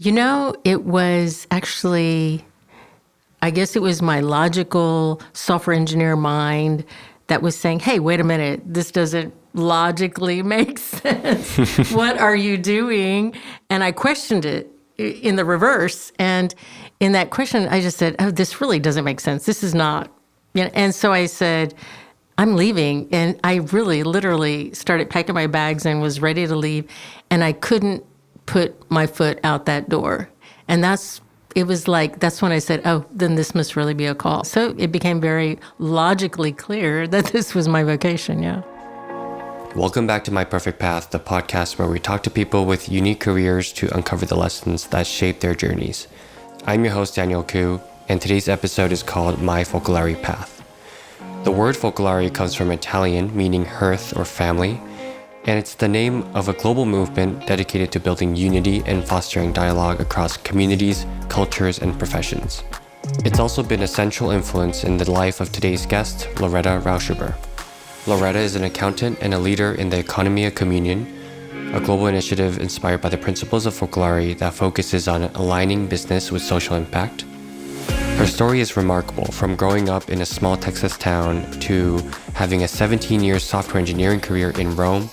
It was actually, I guess it was my logical software engineer mind that was saying, hey, wait a minute, this doesn't logically make sense. What are you doing? And I questioned it in the reverse. And in that question, I just said, oh, this really doesn't make sense. This is not. And so I said, I'm leaving. And I really literally started packing my bags and was ready to leave. And I couldn't put my foot out that door. And that's when I said, oh, then this must really be a call. So it became very logically clear that this was my vocation, yeah. Welcome back to My Perfect Path, the podcast where we talk to people with unique careers to uncover the lessons that shape their journeys. I'm your host, Daniel Koo, and today's episode is called My Focolare Path. The word focolare comes from Italian, meaning hearth or family, and it's the name of a global movement dedicated to building unity and fostering dialogue across communities, cultures, and professions. It's also been a central influence in the life of today's guest, Loretta Rauschuber. Loretta is an accountant and a leader in the Economy of Communion, a global initiative inspired by the principles of Focolare that focuses on aligning business with social impact. Her story is remarkable, from growing up in a small Texas town to having a 17-year software engineering career in Rome,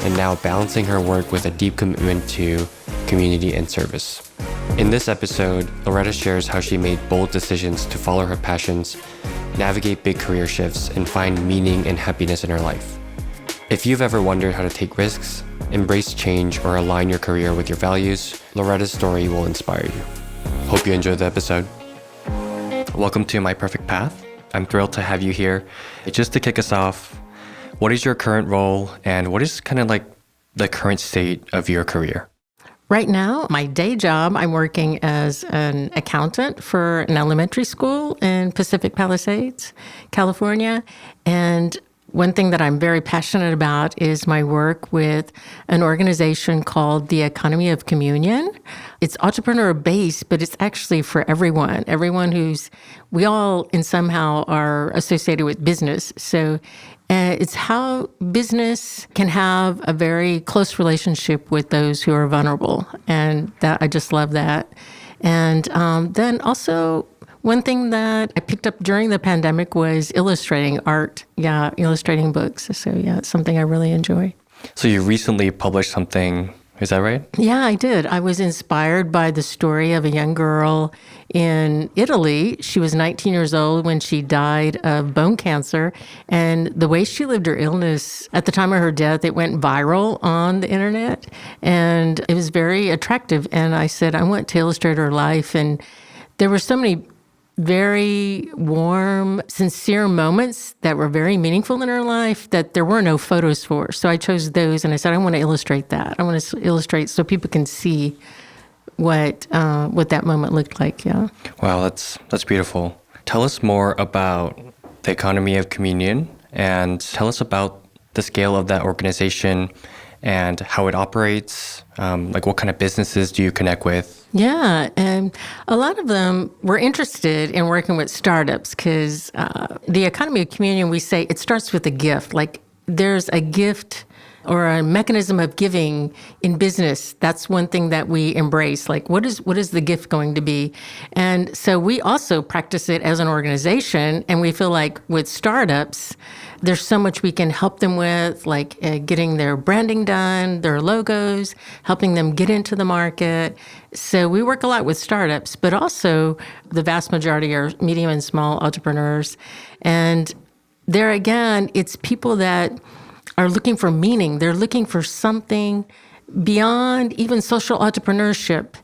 and now balancing her work with a deep commitment to community and service. In this episode, Loretta shares how she made bold decisions to follow her passions, navigate big career shifts, and find meaning and happiness in her life. If you've ever wondered how to take risks, embrace change, or align your career with your values, Loretta's story will inspire you. Hope you enjoyed the episode. Welcome to My Perfect Path. I'm thrilled to have you here. Just to kick us off, what is your current role and what is kind of like the current state of your career? Right now, my day job, I'm working as an accountant for an elementary school in Pacific Palisades, California. And one thing that I'm very passionate about is my work with an organization called the Economy of Communion. It's entrepreneur-based, but it's actually for everyone. We all in somehow are associated with business. So it's how business can have a very close relationship with those who are vulnerable. And I just love that. And then also, one thing that I picked up during the pandemic was illustrating art. Yeah, illustrating books. So yeah, it's something I really enjoy. So you recently published something, is that right? Yeah, I did. I was inspired by the story of a young girl in Italy. She was 19 years old when she died of bone cancer. And the way she lived her illness, at the time of her death, it went viral on the internet. And it was very attractive. And I said, I want to illustrate her life. And there were so many very warm, sincere moments that were very meaningful in her life that there were no photos for. So I chose those and I said, I want to illustrate that. I want to illustrate so people can see what that moment looked like. Yeah. Wow, that's beautiful. Tell us more about the Economy of Communion and tell us about the scale of that organization and how it operates. Like what kind of businesses do you connect with? Yeah, and a lot of them were interested in working with startups because the Economy of Communion, we say it starts with a gift. Like there's a gift or a mechanism of giving in business. That's one thing that we embrace. Like what is the gift going to be? And so we also practice it as an organization, and we feel like with startups, there's so much we can help them with, like getting their branding done, their logos, helping them get into the market. So we work a lot with startups, but also the vast majority are medium and small entrepreneurs. And there again, it's people that are looking for meaning. They're looking for something beyond even social entrepreneurship.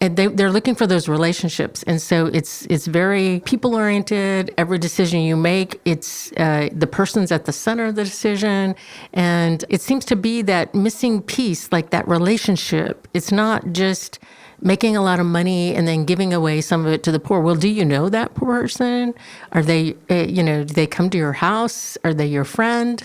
And they're looking for those relationships. And so it's very people-oriented. Every decision you make, it's the person's at the center of the decision. And it seems to be that missing piece, like that relationship. It's not just making a lot of money and then giving away some of it to the poor. Well, do you know that person? Are they, do they come to your house? Are they your friend?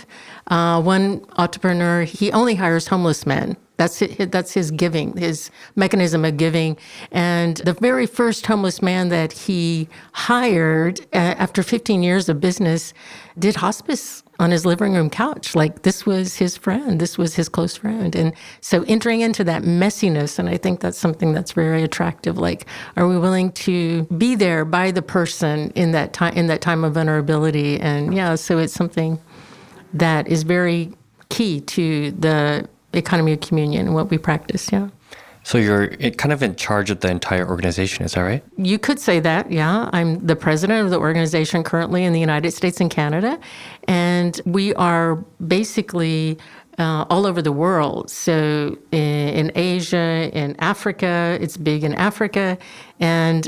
One entrepreneur, he only hires homeless men. That's his giving, his mechanism of giving. And the very first homeless man that he hired after 15 years of business did hospice on his living room couch. Like, this was his friend. This was his close friend. And so entering into that messiness, and I think that's something that's very attractive. Like, are we willing to be there by the person in that time of vulnerability? And yeah, so it's something that is very key to the economy of communion and what we practice, yeah. So you're kind of in charge of the entire organization, is that right? You could say that, yeah. I'm the president of the organization currently in the United States and Canada, and we are basically all over the world. So in Asia, in Africa, it's big in Africa, and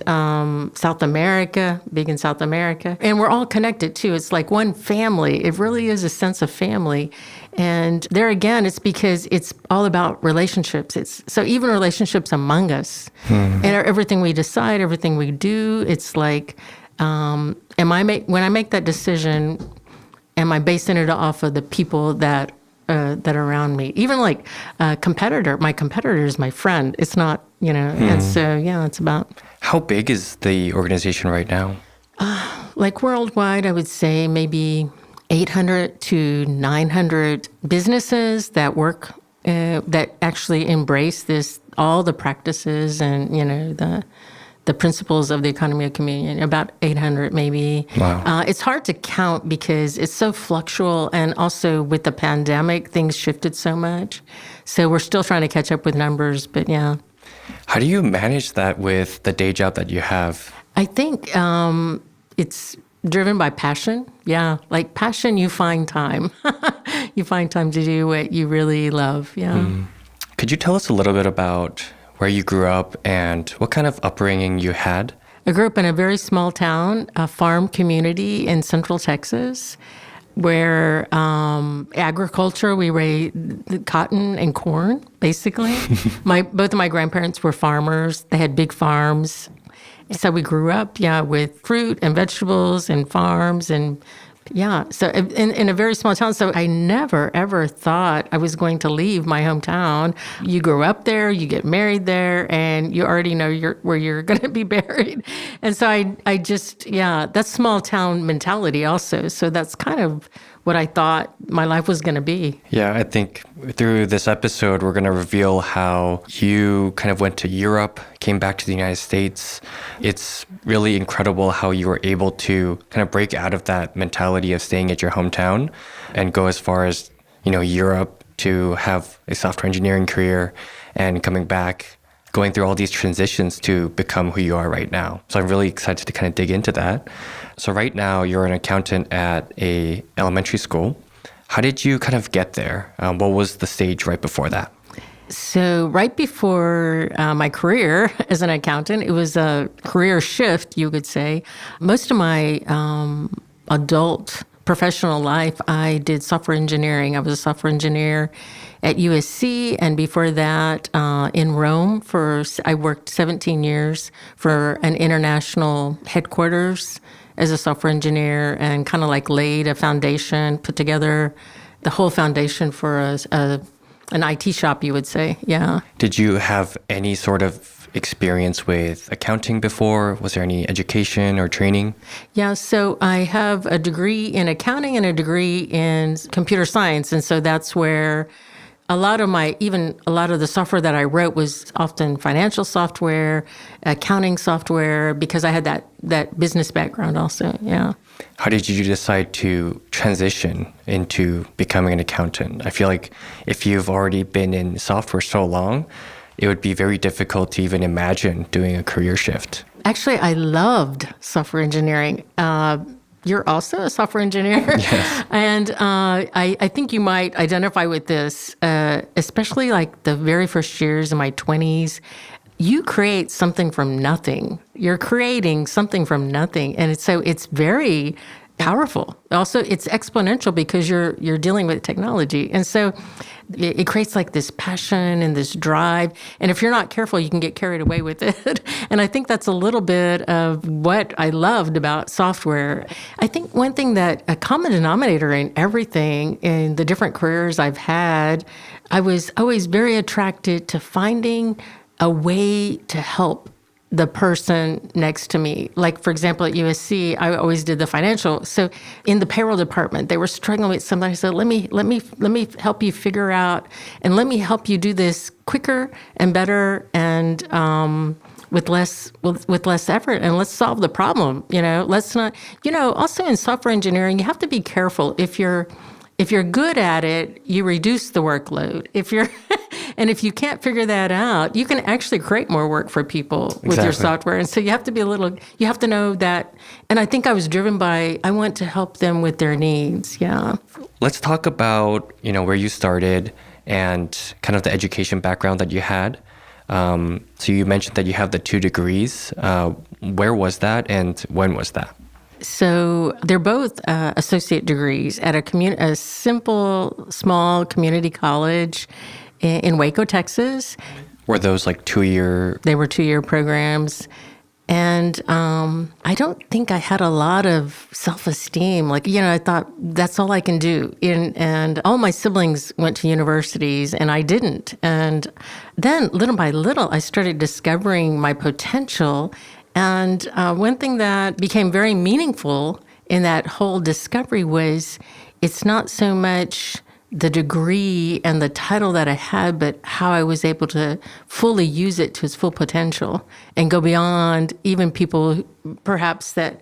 South America, big in South America. And we're all connected too. It's like one family. It really is a sense of family. And there again, it's because it's all about relationships. So even relationships among us, and everything we decide, everything we do, it's like, when I make that decision, am I basing it off of the people that are around me? Even like my competitor is my friend. It's not, and so, yeah, it's about. How big is the organization right now? Like worldwide, I would say maybe 800 to 900 businesses that work, that actually embrace all the practices and, the principles of the economy of communion, about 800 maybe. Wow. It's hard to count because it's so fluctual, and also with the pandemic, things shifted so much. So we're still trying to catch up with numbers, but yeah. How do you manage that with the day job that you have? I think it's driven by passion. Yeah, like passion, you find time. You find time to do what you really love, yeah. Could you tell us a little bit about where you grew up and what kind of upbringing you had? I grew up in a very small town, a farm community in Central Texas, where agriculture, we raised cotton and corn, basically. Both of my grandparents were farmers. They had big farms. So we grew up, with fruit and vegetables and farms and so in a very small town. So I never, ever thought I was going to leave my hometown. You grow up there, you get married there, and you already know where you're going to be buried. And so I just, that's small town mentality also. So that's kind of what I thought my life was going to be. Yeah, I think through this episode, we're going to reveal how you kind of went to Europe, came back to the United States. It's really incredible how you were able to kind of break out of that mentality of staying at your hometown and go as far as, Europe to have a software engineering career, and coming back, going through all these transitions to become who you are right now. So I'm really excited to kind of dig into that. So right now you're an accountant at a elementary school. How did you kind of get there? What was the stage right before that? So right before my career as an accountant, it was a career shift, you could say. Most of my adult professional life, I did software engineering. I was a software engineer at USC, and before that, in Rome, I worked 17 years for an international headquarters as a software engineer, and kind of like laid a foundation, put together the whole foundation for an IT shop, you would say, yeah. Did you have any sort of experience with accounting before? Was there any education or training? Yeah, so I have a degree in accounting and a degree in computer science, and so that's where a lot of the software that I wrote was often financial software, accounting software, because I had that business background also, yeah. How did you decide to transition into becoming an accountant? I feel like if you've already been in software so long, it would be very difficult to even imagine doing a career shift. Actually, I loved software engineering. You're also a software engineer. Yes. And I think you might identify with this, especially like the very first years in my 20s. You create something from nothing. You're creating something from nothing. And it's very powerful. Also, it's exponential because you're dealing with technology. And so it creates like this passion and this drive. And if you're not careful, you can get carried away with it. And I think that's a little bit of what I loved about software. I think one thing that a common denominator in everything in the different careers I've had, I was always very attracted to finding a way to help the person next to me. Like, for example, at USC, I always did the financial. So in the payroll department, they were struggling with something. I said, let me help you figure out, and let me help you do this quicker and better and with less effort, and let's solve the problem. Let's not, also in software engineering, you have to be careful. If you're good at it, you reduce the workload. And if you can't figure that out, you can actually create more work for people with your software. And so you have to know that. And I think I was driven by, I want to help them with their needs. Yeah. Let's talk about, where you started and kind of the education background that you had. So you mentioned that you have the 2 degrees. Where was that and when was that? So they're both associate degrees at a simple, small community college in Waco, Texas. Were those like 2-year? They were 2-year programs. And I don't think I had a lot of self-esteem. I thought that's all I can do. And all my siblings went to universities and I didn't. And then little by little, I started discovering my potential. And one thing that became very meaningful in that whole discovery was it's not so much the degree and the title that I had, but how I was able to fully use it to its full potential and go beyond even people perhaps that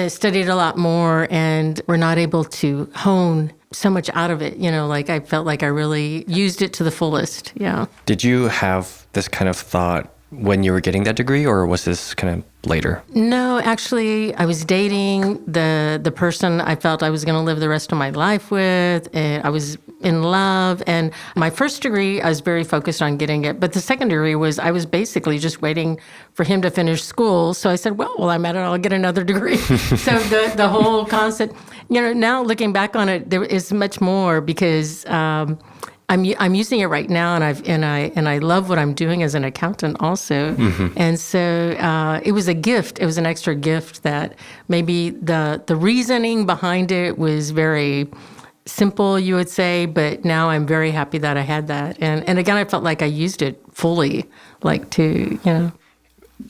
studied a lot more and were not able to hone so much out of it. I felt like I really used it to the fullest. Yeah. Did you have this kind of thought when you were getting that degree, or was this kind of later? No, actually, I was dating the person I felt I was going to live the rest of my life with, and I was in love. And my first degree, I was very focused on getting it. But the second degree I was basically just waiting for him to finish school. So I said, well, I'm at it, I'll get another degree. So the whole concept, now looking back on it, there is much more because I'm using it right now, and I love what I'm doing as an accountant also. Mm-hmm. And so it was a gift. It was an extra gift that maybe the reasoning behind it was very simple, you would say, but now I'm very happy that I had that. And again, I felt like I used it fully,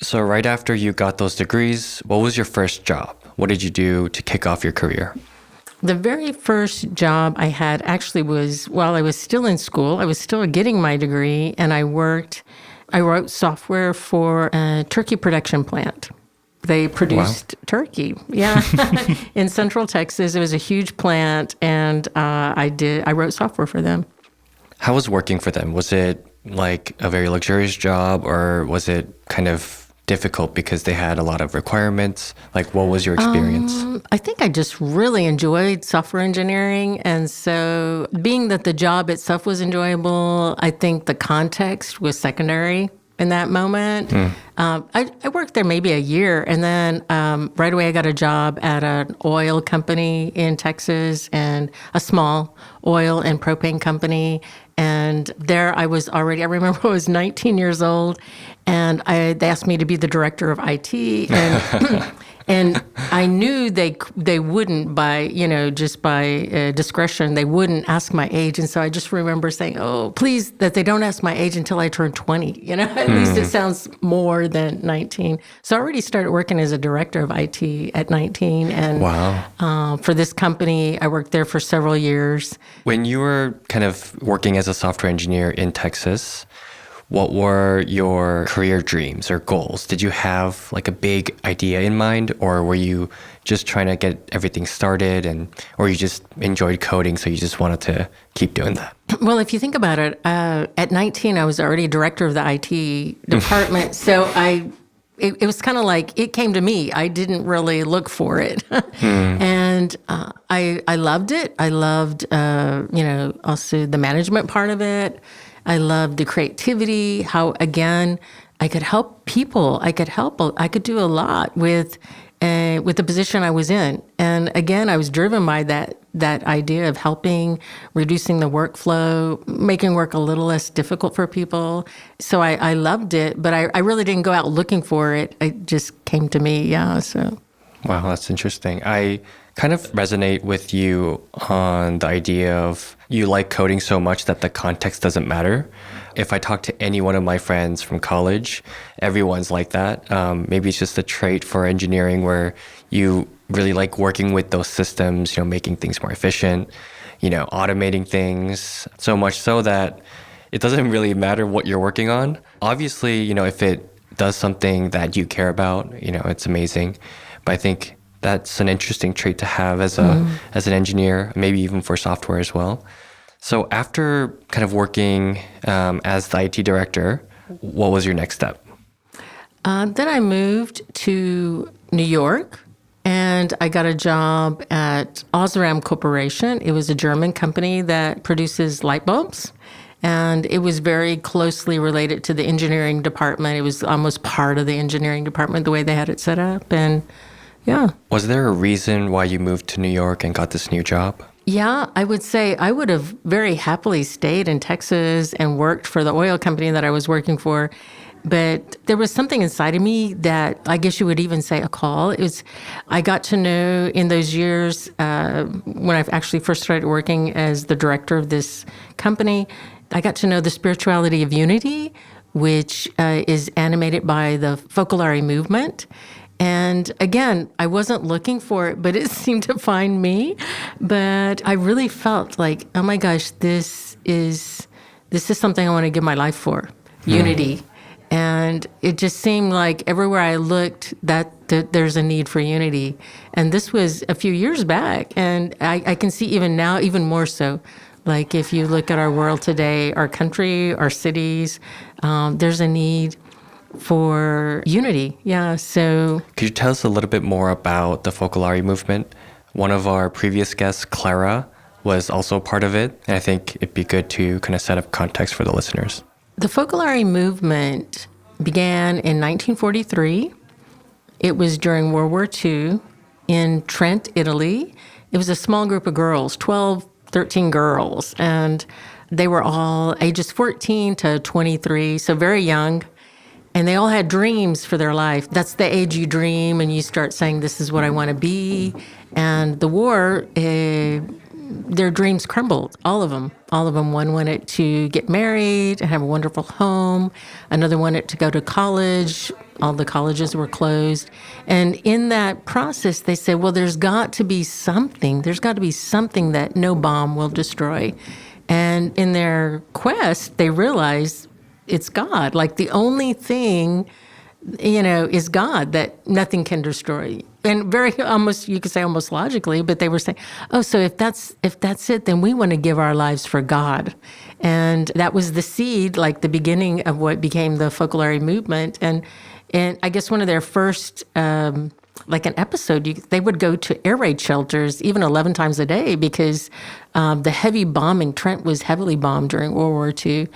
So right after you got those degrees, what was your first job? What did you do to kick off your career? The very first job I had actually was while I was still in school. I was still getting my degree, and I wrote software for a turkey production plant. They produced turkey, in Central Texas. It was a huge plant, and I wrote software for them. How was working for them? Was it like a very luxurious job, or was it kind of difficult because they had a lot of requirements? Like, what was your experience? I think I just really enjoyed software engineering. And so being that the job itself was enjoyable, I think the context was secondary in that moment. I worked there maybe a year, and then right away I got a job at an oil company in Texas, and a small oil and propane company. And there I remember I was 19 years old, and they asked me to be the director of IT. And and I knew they wouldn't just by discretion, they wouldn't ask my age. And so I just remember saying, oh, please, that they don't ask my age until I turn 20. At least it sounds more than 19. So I already started working as a director of IT at 19. And for this company, I worked there for several years. When you were kind of working as a software engineer in Texas, what were your career dreams or goals? Did you have like a big idea in mind, or were you just trying to get everything started, or you just enjoyed coding, so you just wanted to keep doing that? Well, if you think about it, at 19, I was already director of the IT department. So it was kind of like it came to me. I didn't really look for it. And I loved it. I loved, also the management part of it. I loved the creativity, how, again, I could help people. I could do a lot with with the position I was in. And again, I was driven by that idea of helping, reducing the workflow, making work a little less difficult for people. So I loved it, but I really didn't go out looking for it. It just came to me, yeah. So. Wow, that's interesting. I kind of resonate with you on the idea of you like coding so much that the context doesn't matter. If I talk to any one of my friends from college, everyone's like that. Maybe it's just a trait for engineering where you really like working with those systems, making things more efficient, automating things, so much so that it doesn't really matter what you're working on. Obviously, if it does something that you care about, it's amazing. But I think that's an interesting trait to have as an engineer, maybe even for software as well. So after kind of working as the IT director, what was your next step? Then I moved to New York, and I got a job at Osram Corporation. It was a German company that produces light bulbs. And it was very closely related to the engineering department. It was almost part of the engineering department, the way they had it set up. And yeah. Was there a reason why you moved to New York and got this new job? Yeah, I would say I would have very happily stayed in Texas and worked for the oil company that I was working for. But there was something inside of me that I guess you would even say a call. I got to know in those years when I actually first started working as the director of this company, I got to know the spirituality of unity, which is animated by the Focolare Movement. And again, I wasn't looking for it, but it seemed to find me. But I really felt like, oh my gosh, this is something I want to give my life for, unity. And it just seemed like everywhere I looked that there's a need for unity. And this was a few years back. And I can see even now, even more so. Like if you look at our world today, our country, our cities, there's a need for unity. Yeah, so. Could you tell us a little bit more about the Focolare movement? One of our previous guests, Clara, was also part of it. And I think it'd be good to kind of set up context for the listeners. The Focolare movement began in 1943. It was during World War II in Trent, Italy. It was a small group of girls, 12, 13 girls, and they were all ages 14 to 23, so very young. And they all had dreams for their life. That's the age you dream and you start saying, this is what I want to be. And the war, their dreams crumbled, all of them. All of them. One wanted to get married and have a wonderful home. Another wanted to go to college. All the colleges were closed. And in that process, they said, well, there's got to be something. There's got to be something that no bomb will destroy. And in their quest, they realized it's God. Like the only thing, is God, that nothing can destroy. And very almost, you could say almost logically, but they were saying, oh, so if that's it, then we want to give our lives for God. And that was the seed, like the beginning of what became the Focolare movement. And I guess one of their first, like an episode, they would go to air raid shelters even 11 times a day because the heavy bombing, Trent was heavily bombed during World War II.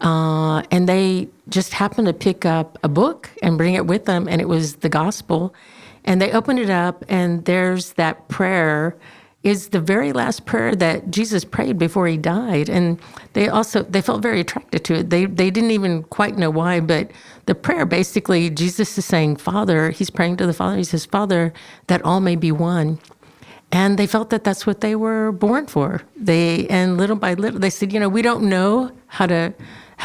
And they just happened to pick up a book and bring it with them, and it was the gospel. And they opened it up, and there's that prayer is the very last prayer that Jesus prayed before he died. And they felt very attracted to it. They didn't even quite know why, but the prayer basically, Jesus is saying, Father, he's praying to the Father. He says, Father, that all may be one. And they felt that that's what they were born for. And little by little, they said, we don't know how to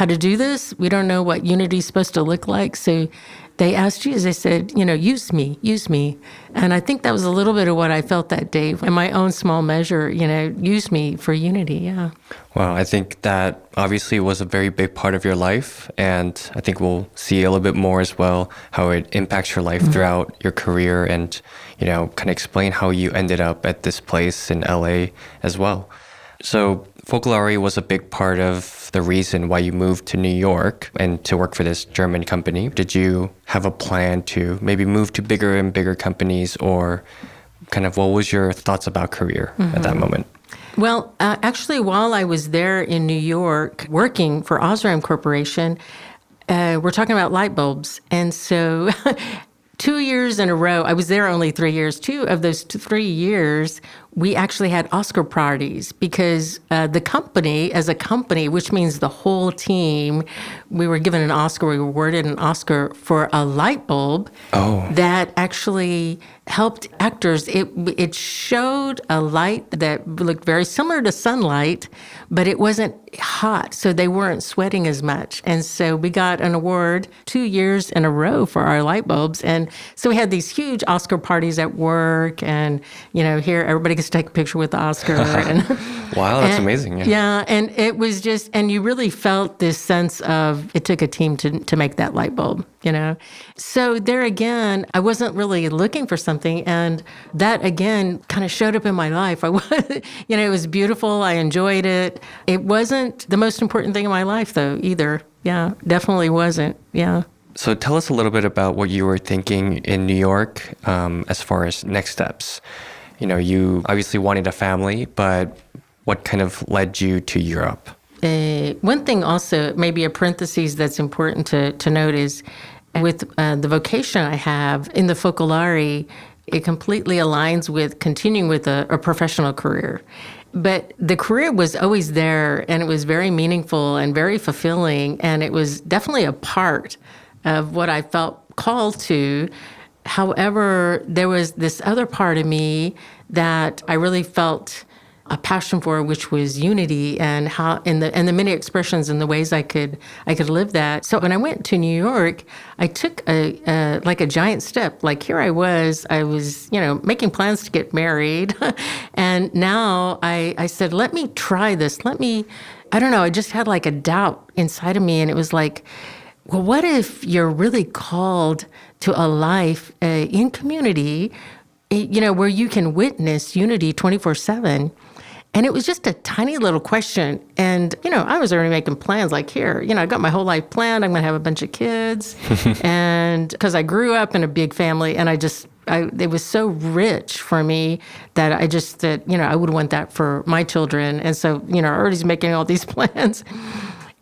do this. We don't know what unity is supposed to look like. So they asked Jesus, they said, use me. And I think that was a little bit of what I felt that day in my own small measure, use me for unity. Yeah. Wow. I think that obviously was a very big part of your life. And I think we'll see a little bit more as well, how it impacts your life throughout your career and, kind of explain how you ended up at this place in LA as well. So Focolare was a big part of the reason why you moved to New York and to work for this German company. Did you have a plan to maybe move to bigger and bigger companies, or kind of what was your thoughts about career at that moment? Well, actually, while I was there in New York working for Osram Corporation, we're talking about light bulbs. And so 2 years in a row, I was there only 3 years. 3 years, we actually had Oscar parties because the company, as a company, which means the whole team, we were given an Oscar, we were awarded an Oscar for a light bulb that actually helped actors. It showed a light that looked very similar to sunlight, but it wasn't hot, so they weren't sweating as much. And so we got an award 2 years in a row for our light bulbs. And so we had these huge Oscar parties at work, and, here everybody gets to take a picture with the Oscar. Wow, that's amazing. Yeah, and it was just, and you really felt this sense of it took a team to make that light bulb, So there again, I wasn't really looking for something, and that again kind of showed up in my life. I was, it was beautiful. I enjoyed it. It wasn't the most important thing in my life, though, either. Yeah, definitely wasn't. Yeah. So tell us a little bit about what you were thinking in New York as far as next steps. You obviously wanted a family, but what kind of led you to Europe? One thing also, maybe a parenthesis that's important to note is with the vocation I have in the Focolare, it completely aligns with continuing with a professional career. But the career was always there, and it was very meaningful and very fulfilling, and it was definitely a part of what I felt called to. However, there was this other part of me that I really felt a passion for, which was unity and how and the many expressions and the ways I could live that. So when I went to New York, I took a giant step. Like here I was making plans to get married, and now I said, let me try this. I don't know. I just had like a doubt inside of me, and it was like, well, what if you're really called to a life in community, where you can witness unity 24/7? And it was just a tiny little question. And, I was already making plans like here, I got my whole life planned. I'm going to have a bunch of kids. And because I grew up in a big family, and it was so rich for me that I just said, I would want that for my children. And so, I already making all these plans.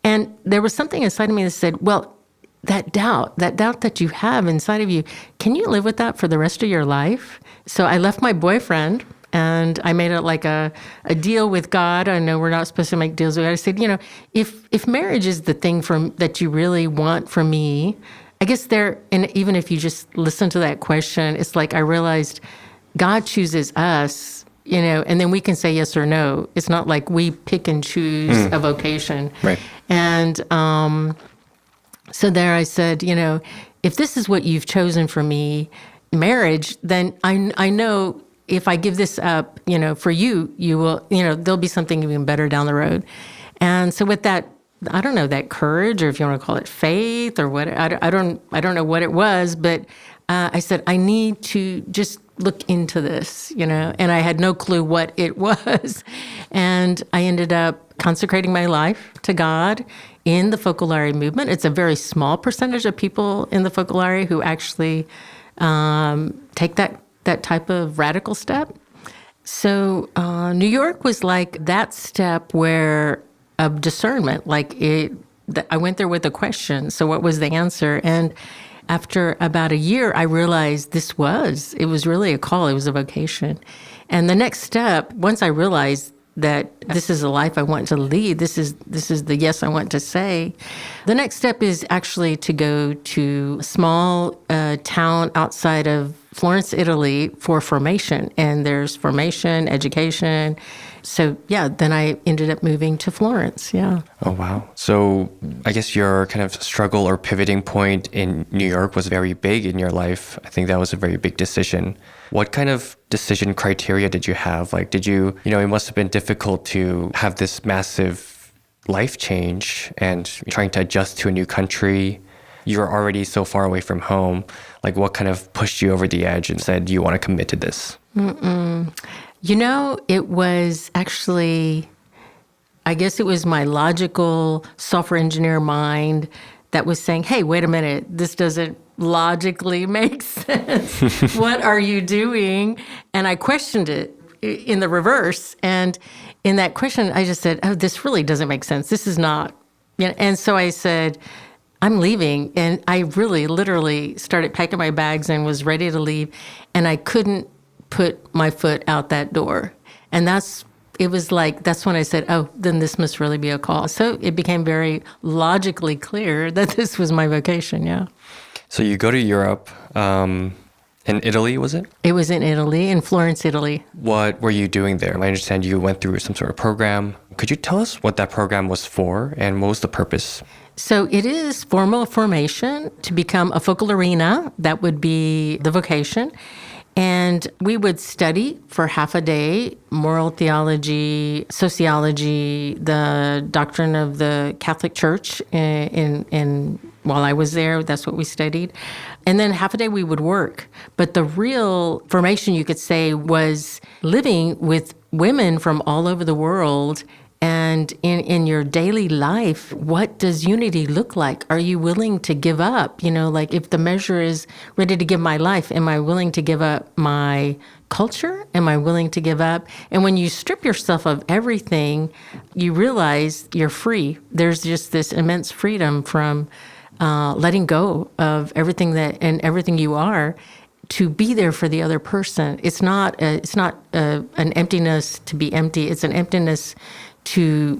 And there was something inside of me that said, well, that doubt that you have inside of you, can you live with that for the rest of your life? So I left my boyfriend, and I made it like a deal with God. I know we're not supposed to make deals with God. I said, if marriage is the thing that you really want from me, I guess and even if you just listen to that question, it's like I realized God chooses us, and then we can say yes or no. It's not like we pick and choose a vocation. Right. And so there I said, if this is what you've chosen for me, marriage, then I know if I give this up, for you, you will, there'll be something even better down the road. And so with that, I don't know, that courage, or if you want to call it faith or what, I don't know what it was, but I said, I need to just look into this, and I had no clue what it was. And I ended up consecrating my life to God in the Focolare movement. It's a very small percentage of people in the Focolare who actually take that type of radical step. So New York was like that step of discernment. I went there with a question. So what was the answer? And after about a year, I realized it was really a call. It was a vocation. And the next step, once I realized that this is a life I want to lead, this is the yes I want to say, the next step is actually to go to a small town outside of Florence, Italy for formation. And there's formation, education. So yeah, then I ended up moving to Florence. Yeah. Oh, wow. So I guess your kind of struggle or pivoting point in New York was very big in your life. I think that was a very big decision. What kind of decision criteria did you have? Like, did you, it must have been difficult to have this massive life change and trying to adjust to a new country. You were already so far away from home. Like, what kind of pushed you over the edge and said, you want to commit to this? It was actually, I guess it was my logical software engineer mind that was saying, hey, wait a minute, this doesn't logically make sense. What are you doing? And I questioned it in the reverse. And in that question, I just said, oh, this really doesn't make sense. This is not. And so I said, I'm leaving. And I really literally started packing my bags and was ready to leave. And I couldn't put my foot out that door. And that's when I said, oh, then this must really be a call. So it became very logically clear that this was my vocation, yeah. So you go to Europe, in Italy, was it? It was in Italy, in Florence, Italy. What were you doing there? I understand you went through some sort of program. Could you tell us what that program was for and what was the purpose? So it is formal formation to become a focalarina. That would be the vocation. And we would study for half a day moral theology, sociology, the doctrine of the Catholic Church. While I was there, that's what we studied. And then half a day we would work. But the real formation, you could say, was living with women from all over the world. And in your daily life, what does unity look like? Are you willing to give up? Like if the measure is ready to give my life, am I willing to give up my culture? Am I willing to give up? And when you strip yourself of everything, you realize you're free. There's just this immense freedom from letting go of everything everything you are to be there for the other person. It's not an emptiness to be empty. It's an emptiness to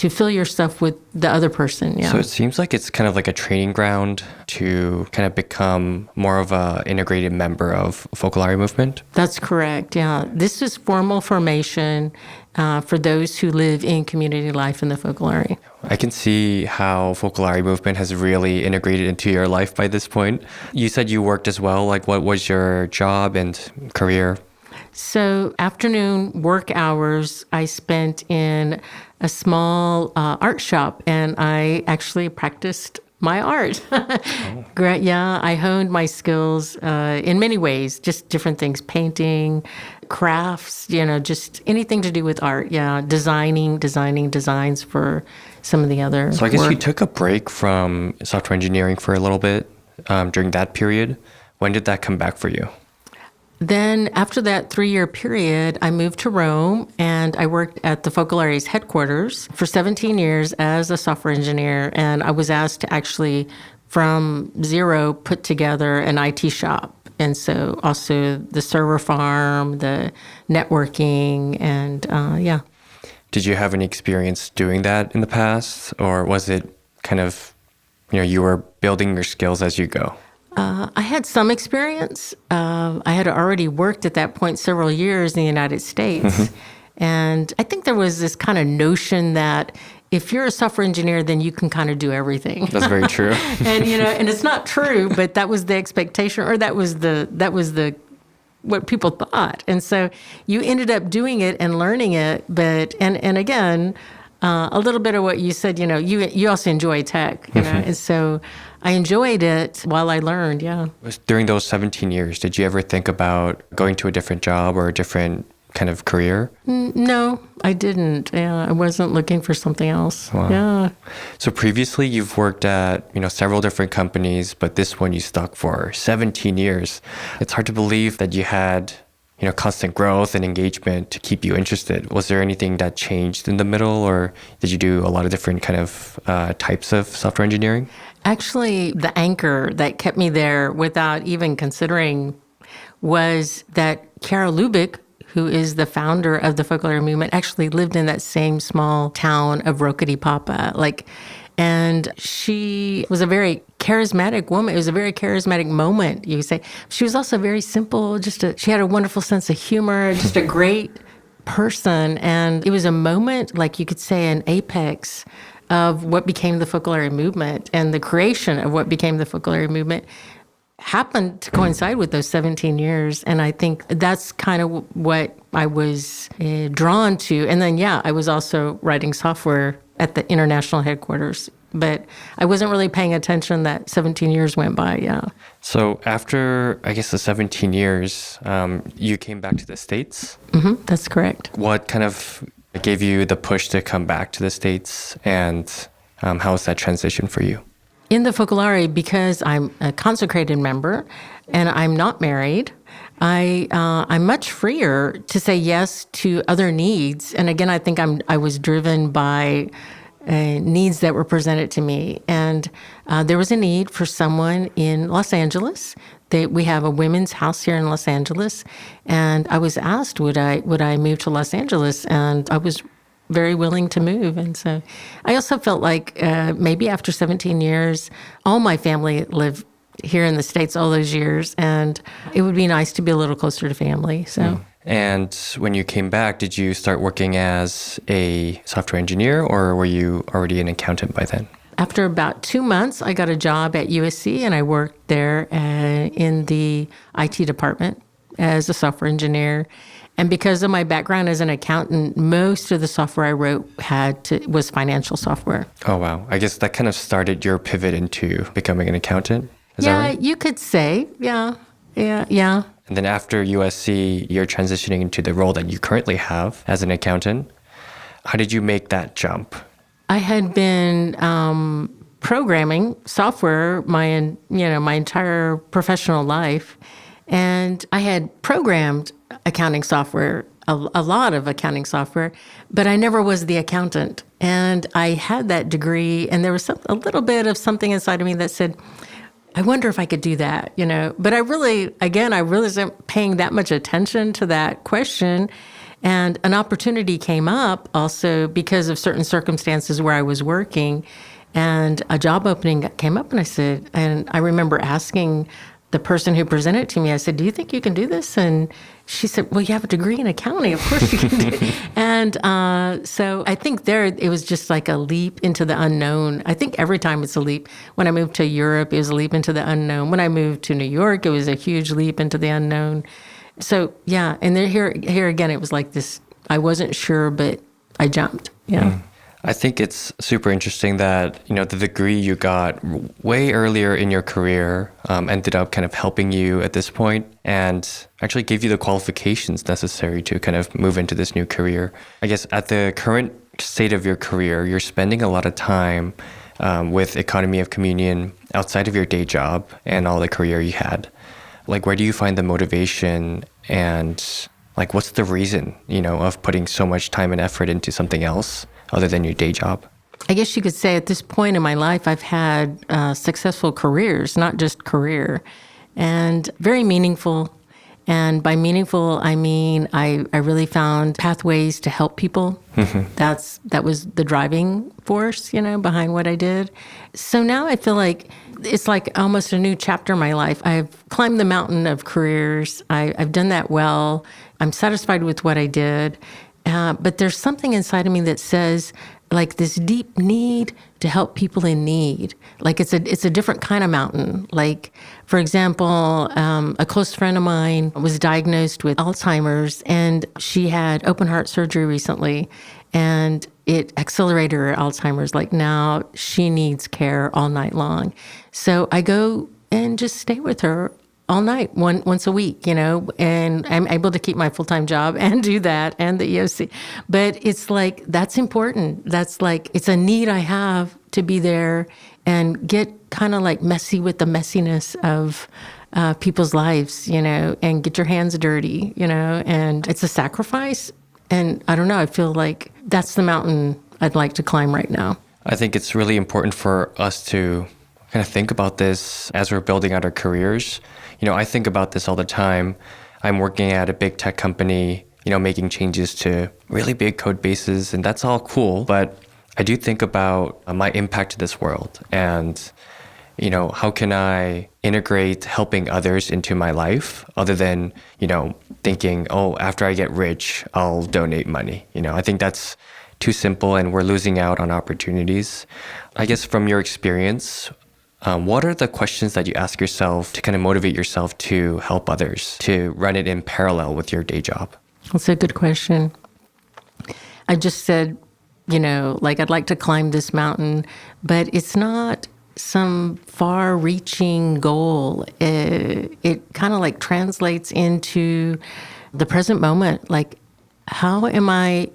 fill yourself with the other person. Yeah. So it seems like it's kind of like a training ground to kind of become more of a integrated member of Focolare Movement. That's correct. Yeah. This is formal formation for those who live in community life in the Focolare. I can see how Focolare Movement has really integrated into your life by this point. You said you worked as well. Like, what was your job and career? So afternoon work hours, I spent in a small art shop, and I actually practiced my art. Oh. Yeah, I honed my skills in many ways, just different things, painting, crafts, just anything to do with art. Yeah, designing designs for some of the other So I guess work. you took a break from software engineering for a little bit during that period. When did that come back for you? Then after that 3-year period, I moved to Rome and I worked at the Focolare's headquarters for 17 years as a software engineer. And I was asked to actually, from zero, put together an IT shop. And so also the server farm, the networking, and yeah. Did you have any experience doing that in the past? Or was it kind of, you were building your skills as you go? I had some experience. I had already worked at that point several years in the United States. Mm-hmm. And I think there was this kind of notion that if you're a software engineer, then you can kind of do everything. That's very true. And, and it's not true, but that was the expectation, or that was the what people thought. And so you ended up doing it and learning it. But, and again, a little bit of what you said, you also enjoy tech, and so I enjoyed it while I learned, yeah. During those 17 years, did you ever think about going to a different job or a different kind of career? No, I didn't. Yeah, I wasn't looking for something else. Wow. Yeah. So previously you've worked at, several different companies, but this one you stuck for 17 years. It's hard to believe that you had constant growth and engagement to keep you interested. Was there anything that changed in the middle, or did you do a lot of different kind of types of software engineering? Actually, the anchor that kept me there without even considering was that Kara Lubick, who is the founder of the Focolare Movement, actually lived in that same small town of Rokitipapa. And she was a very charismatic woman. It was a very charismatic moment, you could say. She was also very simple. She had a wonderful sense of humor, just a great person. And it was a moment, like you could say, an apex of what became the Focolare Movement. And the creation of what became the Focolare Movement happened to coincide with those 17 years. And I think that's kind of what I was drawn to. And then, I was also writing software at the international headquarters. But I wasn't really paying attention that 17 years went by, yeah. So after, I guess, the 17 years, you came back to the States? Mm-hmm, that's correct. What kind of gave you the push to come back to the States, and how was that transition for you? In the Focolare, because I'm a consecrated member and I'm not married, I'm much freer to say yes to other needs. And again, I think I was driven by needs that were presented to me. And there was a need for someone in Los Angeles. We have a women's house here in Los Angeles. And I was asked, would I move to Los Angeles? And I was very willing to move. And so I also felt like maybe after 17 years, all my family lived here in the States all those years. And it would be nice to be a little closer to family. So. And when you came back, did you start working as a software engineer, or were you already an accountant by then? After about 2 months, I got a job at USC, and I worked there in the IT department as a software engineer. And because of my background as an accountant, most of the software I wrote was financial software. Oh, wow. I guess that kind of started your pivot into becoming an accountant. Is that right? You could say. Yeah. And then after USC, you're transitioning into the role that you currently have as an accountant. How did you make that jump? I had been programming software my entire professional life, and I had programmed accounting software, a lot of accounting software, but I never was the accountant. And I had that degree, and there was a little bit of something inside of me that said, I wonder if I could do that, But I really wasn't paying that much attention to that question. And an opportunity came up also because of certain circumstances where I was working, and a job opening came up, and I remember asking the person who presented it to me, I said, do you think you can do this? And she said, well, you have a degree in accounting. Of course you can do it. And so I think it was just like a leap into the unknown. I think every time it's a leap. When I moved to Europe, it was a leap into the unknown. When I moved to New York, it was a huge leap into the unknown. So, yeah. And then here again, it was like this, I wasn't sure, but I jumped. Yeah. I think it's super interesting that, the degree you got way earlier in your career ended up kind of helping you at this point and actually gave you the qualifications necessary to kind of move into this new career. I guess at the current state of your career, you're spending a lot of time with economy of communion outside of your day job and all the career you had. Like, where do you find the motivation, and like, what's the reason, of putting so much time and effort into something else other than your day job? I guess you could say at this point in my life, I've had successful careers, not just career, and very meaningful. And by meaningful, I mean I really found pathways to help people. That was the driving force, behind what I did. So now I feel like it's like almost a new chapter in my life. I've climbed the mountain of careers. I've done that well. I'm satisfied with what I did. But there's something inside of me that says, like, this deep need to help people in need. Like, it's a different kind of mountain. Like, for example, a close friend of mine was diagnosed with Alzheimer's, and she had open heart surgery recently, and it accelerated her Alzheimer's. Like, now she needs care all night long. So I go and just stay with her all night, once a week, and I'm able to keep my full-time job and do that and the EOC. But it's like, that's important. That's like, it's a need I have to be there and get kind of like messy with the messiness of people's lives, and get your hands dirty, and it's a sacrifice. And I don't know, I feel like that's the mountain I'd like to climb right now. I think it's really important for us to kind of think about this as we're building out our careers. I think about this all the time. I'm working at a big tech company, making changes to really big code bases, and that's all cool. But I do think about my impact to this world and, how can I integrate helping others into my life other than, thinking, oh, after I get rich, I'll donate money. I think that's too simple and we're losing out on opportunities. I guess from your experience, what are the questions that you ask yourself to kind of motivate yourself to help others, to run it in parallel with your day job? That's a good question. I just said, like, I'd like to climb this mountain, but it's not some far-reaching goal. It kind of like translates into the present moment. Like, how am I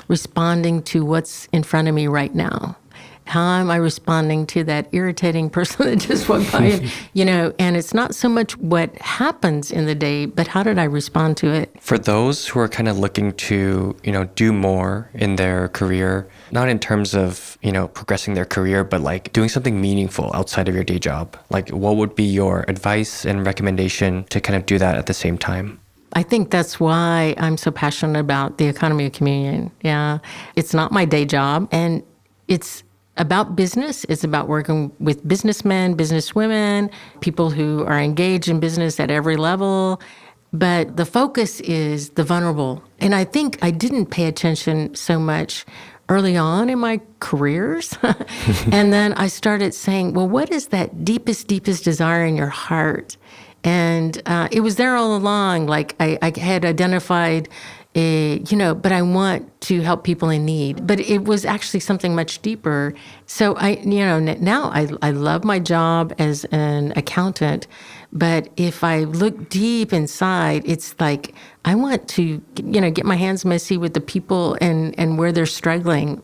responding to what's in front of me right now? How am I responding to that irritating person that just walked by? And it's not so much what happens in the day, but how did I respond to it? For those who are kind of looking to, do more in their career, not in terms of, progressing their career, but like doing something meaningful outside of your day job, like what would be your advice and recommendation to kind of do that at the same time? I think that's why I'm so passionate about the economy of communion. Yeah. It's not my day job, and it's about business. It's about working with businessmen, businesswomen, people who are engaged in business at every level. But the focus is the vulnerable. And I think I didn't pay attention so much early on in my careers. And then I started saying, well, what is that deepest desire in your heart? And it was there all along. Like I had identified but I want to help people in need. But it was actually something much deeper. So now I love my job as an accountant. But if I look deep inside, it's like I want to, get my hands messy with the people and where they're struggling,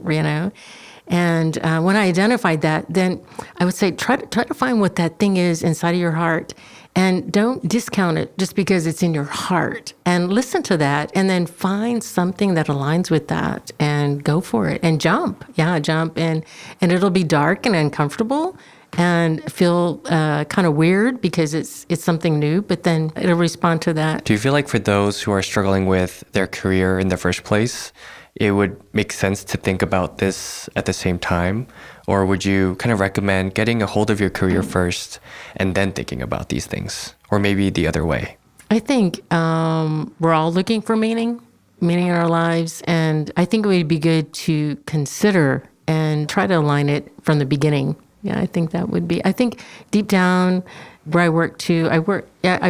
And when I identified that, then I would say, try to find what that thing is inside of your heart. And don't discount it just because it's in your heart. And listen to that, and then find something that aligns with that, and go for it, and jump. Yeah, jump. And it'll be dark and uncomfortable, and feel kind of weird because it's something new. But then it'll respond to that. Do you feel like for those who are struggling with their career in the first place, it would make sense to think about this at the same time? Or would you kind of recommend getting a hold of your career first and then thinking about these things? Or maybe the other way? I think we're all looking for meaning in our lives. And I think it would be good to consider and try to align it from the beginning. Yeah, I think that would be. I think deep down where I work too, I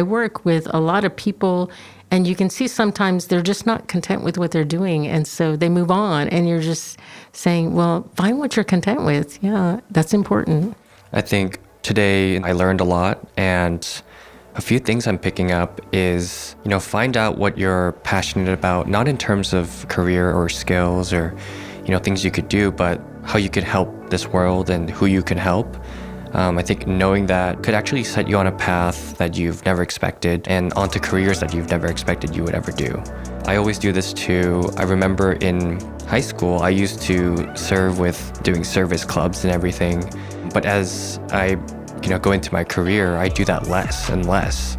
work with a lot of people. And you can see sometimes they're just not content with what they're doing. And so they move on. And you're just saying, well, find what you're content with. Yeah, that's important. I think today I learned a lot. And a few things I'm picking up is, find out what you're passionate about, not in terms of career or skills or, things you could do, but how you could help this world and who you can help. I think knowing that could actually set you on a path that you've never expected and onto careers that you've never expected you would ever do. I always do this too. I remember in high school, I used to serve with doing service clubs and everything. But as I go into my career, I do that less and less.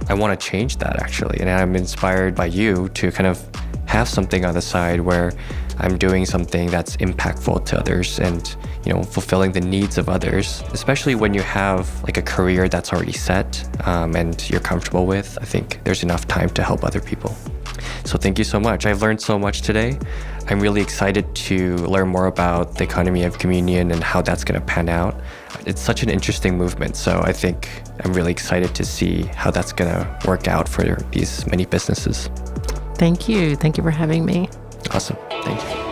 I want to change that actually. And I'm inspired by you to kind of have something on the side where I'm doing something that's impactful to others and, fulfilling the needs of others, especially when you have like a career that's already set and you're comfortable with. I think there's enough time to help other people. So thank you so much. I've learned so much today. I'm really excited to learn more about the economy of communion and how that's going to pan out. It's such an interesting movement. So I think I'm really excited to see how that's going to work out for these many businesses. Thank you. Thank you for having me. Awesome. Thank you.